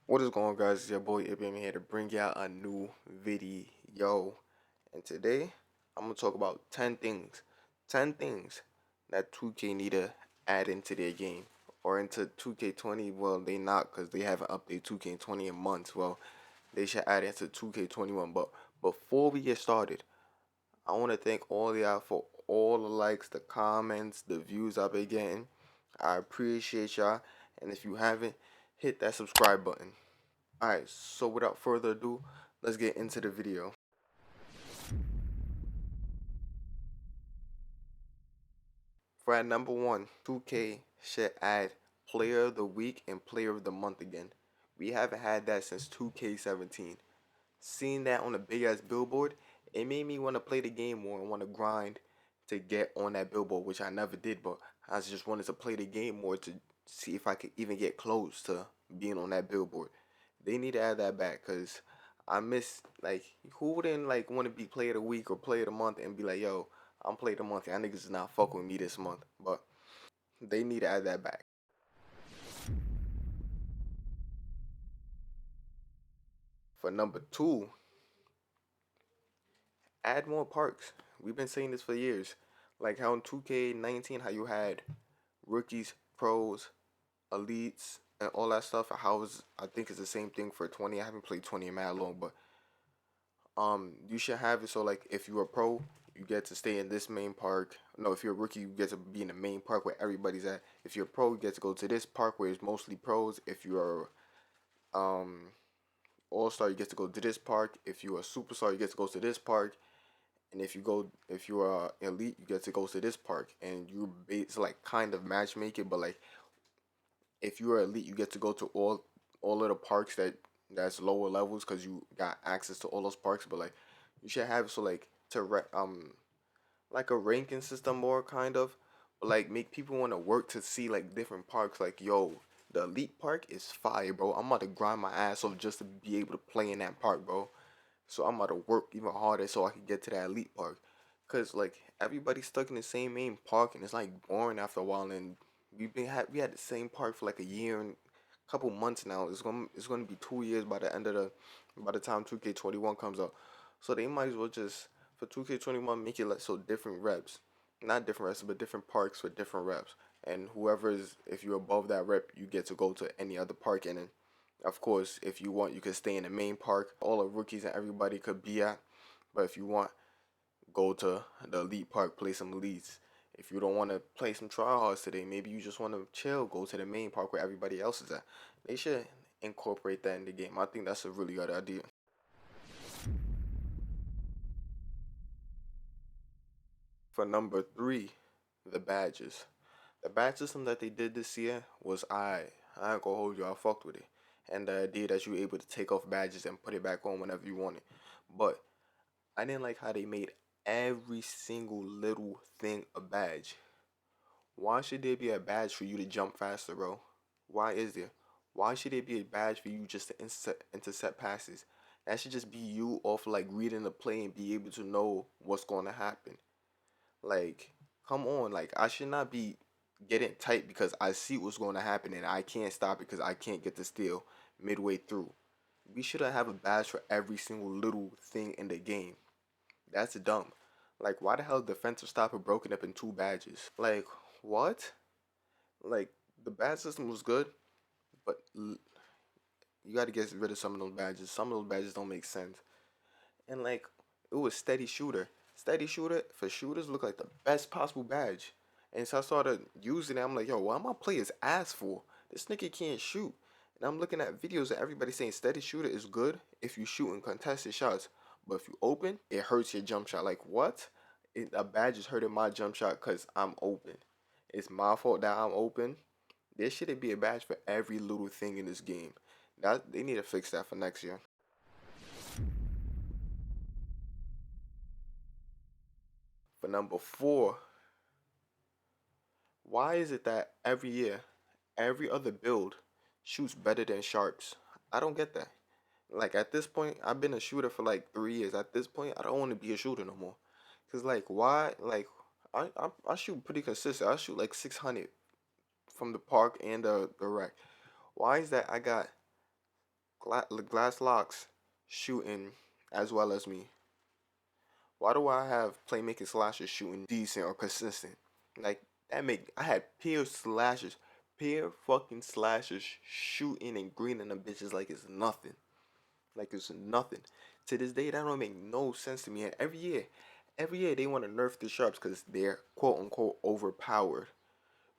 What is going on, guys? It's your boy Ibby. I'm here to bring y'all a new video. And today, I'm going to talk about 10 things. 10 things that 2K need to add into their game. Or into 2K20. Well, they not because they haven't updated 2K20 in months. Well, they should add it into 2K21. But before we get started, I want to thank all y'all for all the likes, the comments, the views I've been getting. I appreciate y'all. And if you haven't, hit that subscribe button. Alright, so without further ado, let's get into the video. For at number one, 2K should add Player of the Week and Player of the Month again. We haven't had that since 2K17. Seeing that on a big ass billboard, it made me want to play the game more and want to grind to get on that billboard, which I never did, but I just wanted to play the game more to see if I could even get close to being on that billboard. They need to add that back because I miss, like, who wouldn't like want to be player of the week or player of the month and be like, yo, I'm player of the month. Y'all niggas is not fucking with me this month, but they need to add that back. For number two, add more parks. We've been saying this for years. Like how in 2K19, how you had rookies, pros, elites, and all that stuff. I think it's the same thing for 20. I haven't played 20 in mad long, but you should have it so like if you're a pro, you get to stay in this main park. No, if you're a rookie, you get to be in the main park where everybody's at. If you're a pro, you get to go to this park where it's mostly pros. If you're um all star, you get to go to this park. If you're a superstar, you get to go to this park. And if you're elite, you get to go to this park. And it's like kind of matchmaking, but like if you're elite, you get to go to all of the parks that's lower levels because you got access to all those parks. But like you should have so like like a ranking system more kind of, but like make people want to work to see like different parks. Like yo, the elite park is fire, bro. I'm about to grind my ass off just to be able to play in that park, bro. So I'm about to work even harder so I can get to that elite park. Cause like everybody's stuck in the same main park and it's like boring after a while. And we had the same park for like a year and a couple months now. It's gonna be 2 years by the time 2K21 comes out. So they might as well just for 2K21 make it like so different reps, not different reps but different parks for different reps. And if you're above that rep, you get to go to any other park. And then of course, if you want, you can stay in the main park. All the rookies and everybody could be at. But if you want, go to the elite park, play some elites. If you don't want to play some tryhards today, maybe you just want to chill, go to the main park where everybody else is at. They should incorporate that in the game. I think that's a really good idea. For number three, the badges. The badge system that they did this year was I ain't gonna hold you, I fucked with it. And the idea that you were able to take off badges and put it back on whenever you want it. But I didn't like how they made every single little thing a badge. Why should there be a badge for you to jump faster, bro? Why is there? Why should there be a badge for you just to intercept passes? That should just be you off like reading the play and be able to know what's going to happen. Like, come on, like I should not be getting tight because I see what's going to happen and I can't stop it because I can't get the steal midway through. We should have a badge for every single little thing in the game. That's dumb. Like, why the hell defensive stopper broken up in two badges? Like, what? Like, the badge system was good, but you got to get rid of some of those badges. Some of those badges don't make sense. And like, it was steady shooter. Steady shooter for shooters look like the best possible badge. And so I started using it. I'm like, yo, why my players ask for? This nigga can't shoot. And I'm looking at videos that everybody saying steady shooter is good if you shoot in contested shots. But if you open, it hurts your jump shot. Like what? A badge is hurting my jump shot because I'm open. It's my fault that I'm open. There shouldn't be a badge for every little thing in this game. That they need to fix that for next year. For number four, why is it that every year, every other build shoots better than sharps? I don't get that. Like at this point, I've been a shooter for like 3 years. At this point, I don't want to be a shooter no more. Cause like why? Like I shoot pretty consistent. I shoot like 600 from the park and the rack. Why is that? I got Glass locks shooting as well as me. Why do I have playmaking slashers shooting decent or consistent? Like that make I had peer fucking slashers shooting and greening them bitches like it's nothing. Like it's nothing. To this day, that don't make no sense to me. And every year they want to nerf the sharps because they're quote unquote overpowered.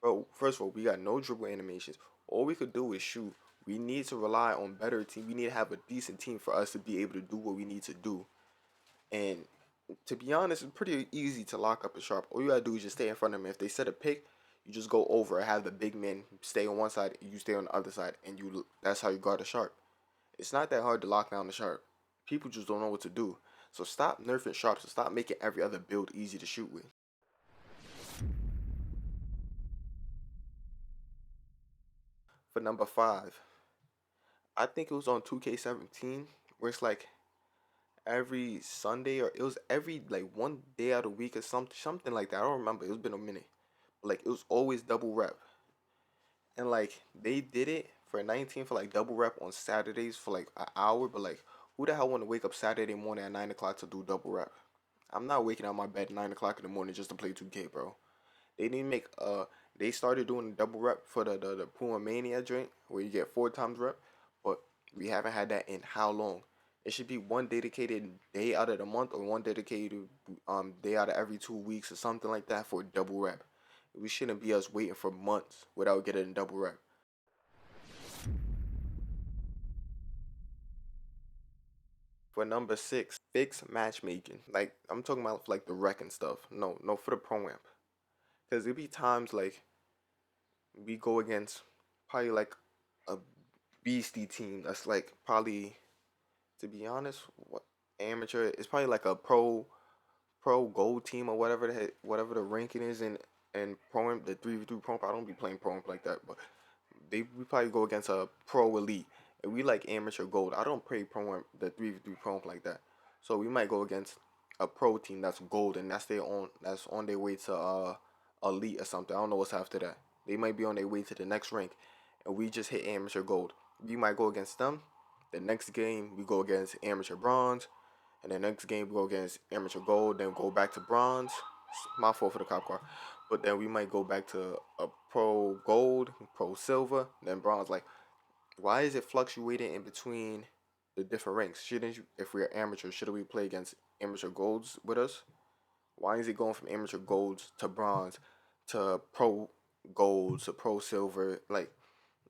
Bro, first of all, we got no dribble animations. All we could do is shoot. We need to rely on better team. We need to have a decent team for us to be able to do what we need to do. And to be honest, it's pretty easy to lock up a sharp. All you gotta do is just stay in front of them. If they set a pick, you just go over and have the big man stay on one side, you stay on the other side, and you that's how you guard a sharp. It's not that hard to lock down the sharp. People just don't know what to do. So stop nerfing sharps and stop making every other build easy to shoot with. For number five, I think it was on 2K17 where it's like every Sunday or it was every like one day out of the week or something like that. I don't remember. It's been a minute. But like it was always double rep. And like they did it for 19 for like double rep on Saturdays for like an hour, but like who the hell want to wake up Saturday morning at 9 o'clock to do double rep? I'm not waking out my bed 9 o'clock in the morning just to play 2K, bro. They didn't make they started doing a double rep for the Puma Mania drink where you get 4 times rep, but we haven't had that in how long? It should be one dedicated day out of the month or one dedicated day out of every 2 weeks or something like that for a double rep. We shouldn't be us waiting for months without getting a double rep. For number six, fix matchmaking. Like I'm talking about like the rec and stuff. No, no, for the pro amp. Cause it be times like we go against probably like a beastie team that's like probably, to be honest, what amateur. It's probably like a pro gold team or whatever the ranking is in pro amp, the 3v3 pro amp. I don't be playing pro amp like that, but we probably go against a pro elite, and we like amateur gold. I don't play pro amp, the 3v3 pro amp like that, so we might go against a pro team that's gold and that's on their way to elite or something. I don't know what's after that. They might be on their way to the next rank, and we just hit amateur gold. We might go against them. The next game we go against amateur bronze, and the next game we go against amateur gold. Then go back to bronze. My fault for the cop car, but then we might go back to a pro gold, pro silver, then bronze. Like, why is it fluctuating in between the different ranks? Shouldn't you, if we're amateur, should we play against amateur golds with us? Why is it going from amateur golds to bronze to pro gold to pro silver? Like,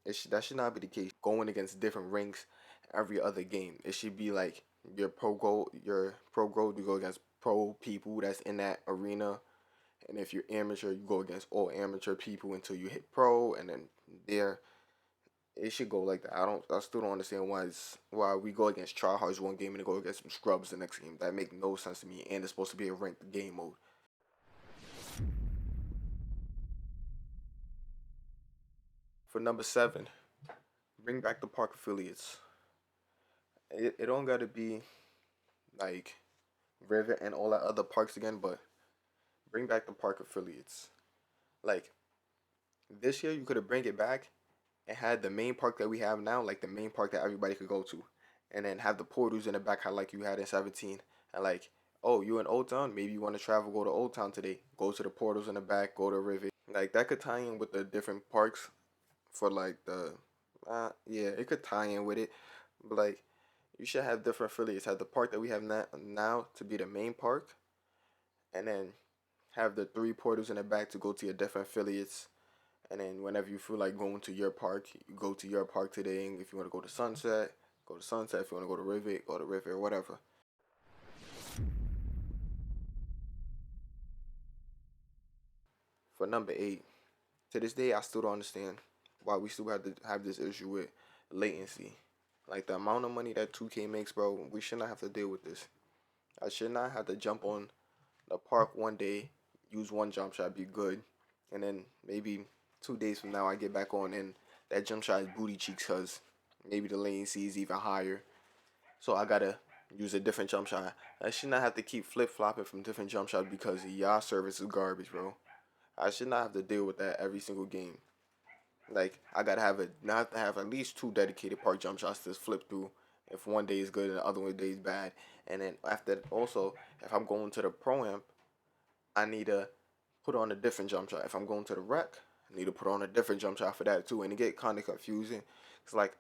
that should not be the case. Going against different ranks every other game. It should be like your pro gold, you go against pro people that's in that arena, and if you're amateur, you go against all amateur people until you hit pro, and then there it should go like that. I still don't understand why we go against tryhards one game and then go against some scrubs the next game. That make no sense to me, and it's supposed to be a ranked game mode. For number seven, bring back the park affiliates. It don't gotta be like River and all that other parks again, but bring back the park affiliates. Like this year, you could have bring it back and had the main park that we have now, like the main park that everybody could go to, and then have the portals in the back, how like you had in 17, and like, oh, you in Old Town, maybe you want to travel, go to Old Town today, go to the portals in the back, go to Rivet, like that could tie in with the different parks for like the, yeah, it could tie in with it, but like you should have different affiliates. Have the park that we have now to be the main park, and then have the three portals in the back to go to your different affiliates. And then whenever you feel like going to your park, you go to your park today. And if you want to go to Sunset, go to Sunset. If you want to go to Rivet, go to Rivet or whatever. For number eight, to this day, I still don't understand why we still have to have this issue with latency. Like the amount of money that 2K makes, bro, we should not have to deal with this. I should not have to jump on the park one day, use one jump shot, be good, and then maybe 2 days from now I get back on and that jump shot is booty cheeks because maybe the latency is even higher. So I gotta use a different jump shot. I should not have to keep flip flopping from different jump shots because y'all service is garbage, bro. I should not have to deal with that every single game. Like I gotta have not to have at least two dedicated park jump shots to flip through. If one day is good and the other one day is bad, and then after also, if I'm going to the pro am, I need to put on a different jump shot. If I'm going to the rec, I need to put on a different jump shot for that too, and it get kind of confusing. It's like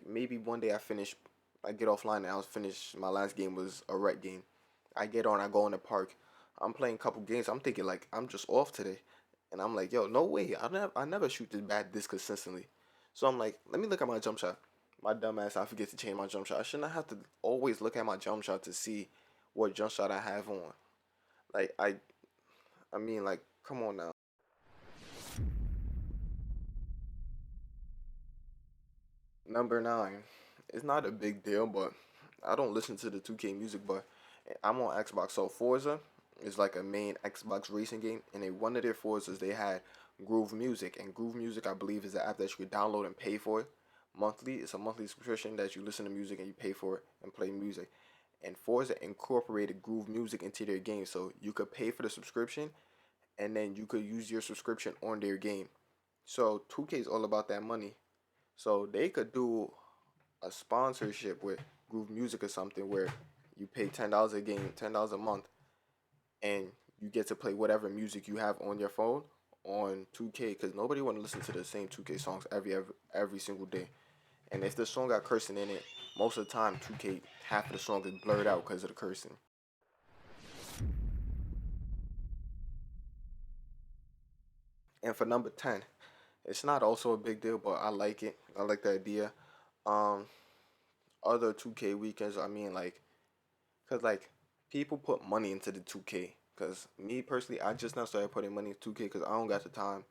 maybe one day I get offline and I was finished. My last game was a rec game. I get on, I go in the park. I'm playing a couple games. I'm thinking like I'm just off today, and I'm like, yo, no way. I never shoot this bad this consistently. So I'm like, let me look at my jump shot. My dumb ass, I forget to change my jump shot. I shouldn't have to always look at my jump shot to see what jump shot I have on. Like I mean, like, come on now. Number nine. It's not a big deal, but I don't listen to the 2K music, but I'm on Xbox. So Forza is like a main Xbox racing game, and one of their Forzas they had Groove Music, and Groove Music I believe is an app that you could download and pay for it monthly. It's a monthly subscription that you listen to music and you pay for it and play music. And Forza incorporated Groove Music into their game, so you could pay for the subscription, and then you could use your subscription on their game. So 2K is all about that money. So they could do a sponsorship with Groove Music or something where you pay $10 a game, $10 a month, and you get to play whatever music you have on your phone on 2K. Because nobody want to listen to the same 2K songs every single day. And if the song got cursing in it, most of the time 2K half of the song is blurred out because of the cursing. And for number 10, it's not also a big deal, but I like it. I like the idea. Um, Other 2K weekends, I mean, like, cause like people put money into the 2K. Cause me personally, I just now started putting money into 2K because I don't got the time,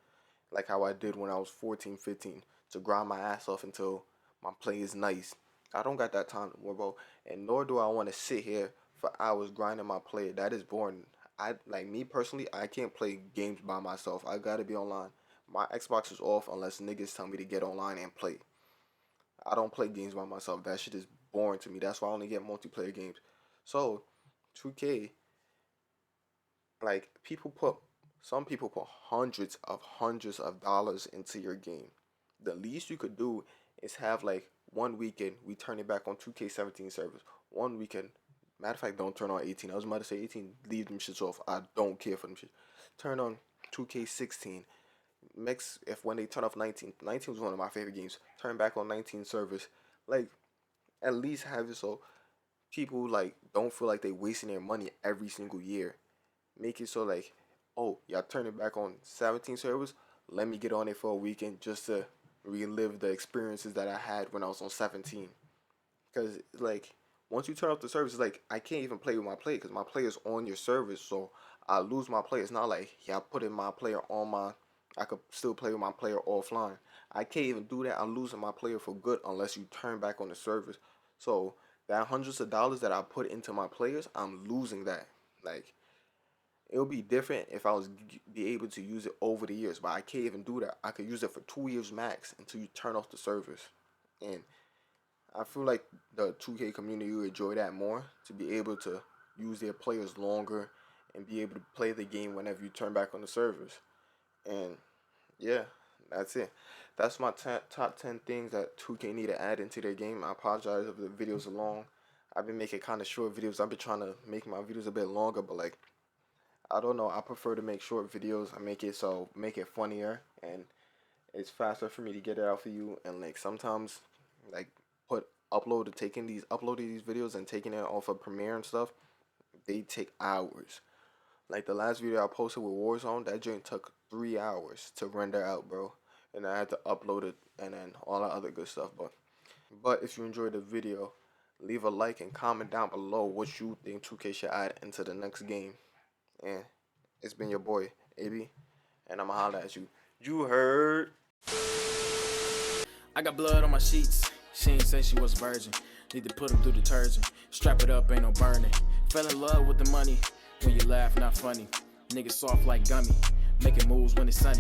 like how I did when I was 14, 15, to grind my ass off until my play is nice. I don't got that time no more, bro. And nor do I want to sit here for hours grinding my play. That is boring. I like me personally, I can't play games by myself. I gotta be online. My Xbox is off unless niggas tell me to get online and play. I don't play games by myself. That shit is boring to me. That's why I only get multiplayer games. So, 2K, like some people put hundreds of dollars into your game. The least you could do is have like one weekend we turn it back on 2K17 servers. One weekend. Matter of fact, don't turn on 18. I was about to say 18. Leave them shits off. I don't care for them shit. Turn on 2K16. Mix if when they turn off 19. 19 was one of my favorite games. Turn back on 19 servers. Like at least have it so people like don't feel like they wasting their money every single year. Make it so like, oh, y'all turn it back on 17 servers. Let me get on it for a weekend just to relive the experiences that I had when I was on 17. Cause like once you turn off the servers, it's like I can't even play with my player because my player's on your servers, so I lose my player. It's not like yeah, I put in my player on my. I could still play with my player offline. I can't even do that. I'm losing my player for good unless you turn back on the servers. So that hundreds of dollars that I put into my players, I'm losing that. Like it would be different if I was be able to use it over the years, but I can't even do that. I could use it for 2 years max until you turn off the servers, and I feel like the 2K community would enjoy that more to be able to use their players longer and be able to play the game whenever you turn back on the servers. And yeah, that's it. That's my top 10 things that 2K need to add into their game. I apologize if the videos are long. I've been making kind of short videos. I've been trying to make my videos a bit longer, but like I don't know. I prefer to make short videos. I make it funnier and it's faster for me to get it out for you. And like sometimes, like put uploading these videos and taking it off of Premiere and stuff, they take hours. Like the last video I posted with Warzone, that joint took 3 hours to render out, bro. And I had to upload it and then all that other good stuff. But if you enjoyed the video, leave a like and comment down below what you think 2K should add into the next game. And it's been your boy, Ibby, and I'ma holla at you. You heard? I got blood on my sheets. She ain't say she was a virgin. Need to put them through detergent. Strap it up, ain't no burning. Fell in love with the money. When you laugh, not funny. Niggas soft like gummy. Making moves when it's sunny.